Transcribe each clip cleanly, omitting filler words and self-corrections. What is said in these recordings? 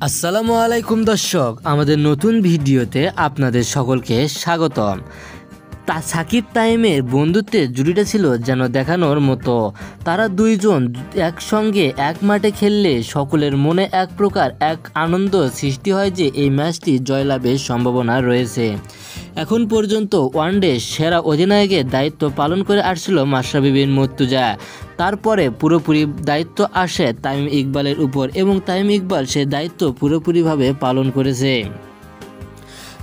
আসসালামু আলাইকুম দর্শক, আমাদের নতুন ভিডিওতে আপনাদের সকলকে স্বাগতম। সাকিব তামিমের বন্ধুত্বের জুটিটা ছিল যেন দেখানোর মতো। তারা দুইজন একসঙ্গে এক মাঠে খেললে সকলের মনে এক প্রকার এক আনন্দ সৃষ্টি হয় যে এই ম্যাচটি জয়লাভের সম্ভাবনা রয়েছে। এখন পর্যন্ত ওয়ানডে সেরা অধিনায়কের দায়িত্ব পালন করে আসছিল মাশরাফি বিন মুর্তজা। তারপরে পুরোপুরি দায়িত্ব আসে তামিম ইকবালের উপর এবং তামিম ইকবাল সে দায়িত্ব পুরোপুরিভাবে পালন করেছে।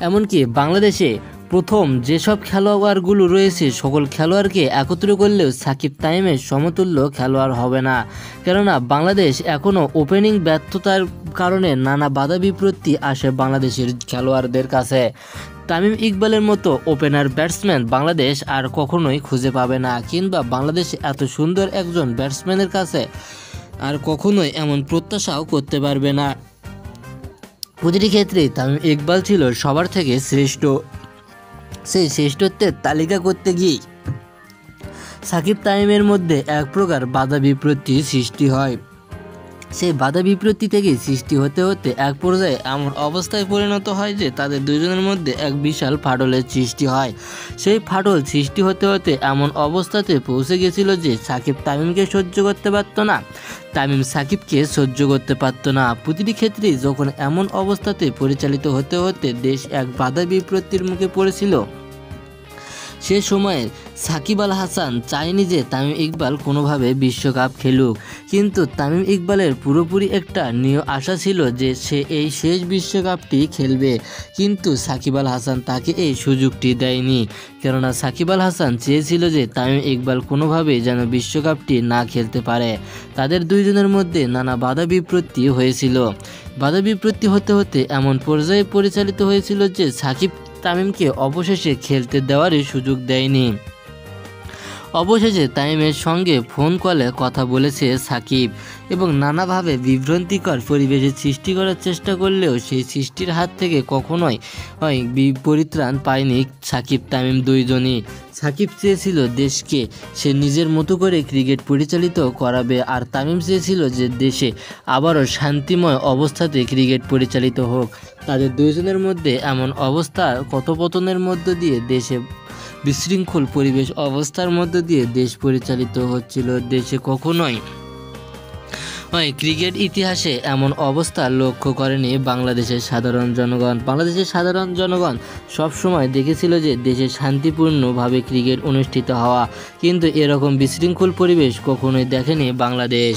এমনকি বাংলাদেশে প্রথম যেসব খেলোয়াড়গুলো রয়েছে সকল খেলোয়াড়কে একত্র করলেও সাকিব তামিমের সমতুল্য খেলোয়াড় হবে না, কেননা বাংলাদেশ এখনও ওপেনিং ব্যর্থতার কারণে নানা বাধা বিপত্তি আসে বাংলাদেশের খেলোয়াড়দের কাছে। তামিম ইকবালের মতো ওপেনার ব্যাটসম্যান বাংলাদেশ আর কখনোই খুঁজে পাবে না, কিংবা বাংলাদেশ এত সুন্দর একজন ব্যাটসম্যানের কাছে আর কখনোই এমন প্রত্যাশাও করতে পারবে না। প্রতিটি ক্ষেত্রেই তামিম ইকবাল ছিল সবার থেকে শ্রেষ্ঠ। সেই শ্রেষ্ঠত্বের তালিকা করতে গিয়ে সাকিব তামিমের মধ্যে এক প্রকার বাধা বিপত্তি সৃষ্টি হয়। সেই বাধা বিপত্তি থেকে সৃষ্টি হতে হতে এক পর্যায়ে এমন অবস্থায় পরিণত হয় যে তাদের দুজনের মধ্যে এক বিশাল ফাটলের সৃষ্টি হয়। সেই ফাটল সৃষ্টি হতে হতে এমন অবস্থাতে পৌঁছে গেছিল যে সাকিব তামিমকে সহ্য করতে পারতো না, তামিম সাকিবকে সহ্য করতে পারতো না। প্রতিটি ক্ষেত্রেই যখন এমন অবস্থাতে পরিচালিত হতে হতে দেশ এক বাধা বিপত্তির মুখে পড়েছিল, সে সময়ে সাকিব আল হাসান চায়নি যে তামিম ইকবাল কোনোভাবে বিশ্বকাপ খেলুক, কিন্তু তামিম ইকবালের পুরোপুরি একটা আশা ছিল যে সে এই শেষ বিশ্বকাপটি খেলবে, কিন্তু সাকিব আল হাসান তাকে এই সুযোগটি দেয়নি। কেননা সাকিব আল হাসান চেয়েছিল যে তামিম ইকবাল কোনোভাবেই যেন বিশ্বকাপটি না খেলতে পারে। তাদের দুইজনের মধ্যে নানা বাধা বিপত্তি হয়েছিল। বাধা বিপত্তি হতে হতে এমন পর্যায়ে পরিচালিত হয়েছিল যে সাকিব তামিমকে অবশেষে খেলতে দেওয়ারই সুযোগ দেয়নি। অবশেষে তামিমের সঙ্গে ফোন কলে কথা বলেছে সাকিব এবং নানাভাবে বিভ্রান্তিকর পরিবেশের সৃষ্টি করার চেষ্টা করলেও সেই সৃষ্টির হাত থেকে কখনোই পরিত্রাণ পায়নি সাকিব তামিম দুইজনই। সাকিব চেয়েছিল দেশকে সে নিজের মতো করে ক্রিকেট পরিচালিত করাবে, আর তামিম চেয়েছিল যে দেশে আবারও শান্তিময় অবস্থাতে ক্রিকেট পরিচালিত হোক। তাদের দুইজনের মধ্যে এমন অবস্থা কথোপকথনের মধ্য দিয়ে দেশে বিশৃঙ্খল পরিবেশ অবস্থার মধ্য দিয়ে দেশ পরিচালিত হচ্ছিল। দেশে কখনোই ক্রিকেট ইতিহাসে এমন অবস্থা লক্ষ্য করেনি বাংলাদেশের সাধারণ জনগণ। বাংলাদেশের সাধারণ জনগণ সবসময় দেখেছিল যে দেশে শান্তিপূর্ণভাবে ক্রিকেট অনুষ্ঠিত হওয়া, কিন্তু এরকম বিশৃঙ্খল পরিবেশ কখনোই দেখেনি বাংলাদেশ।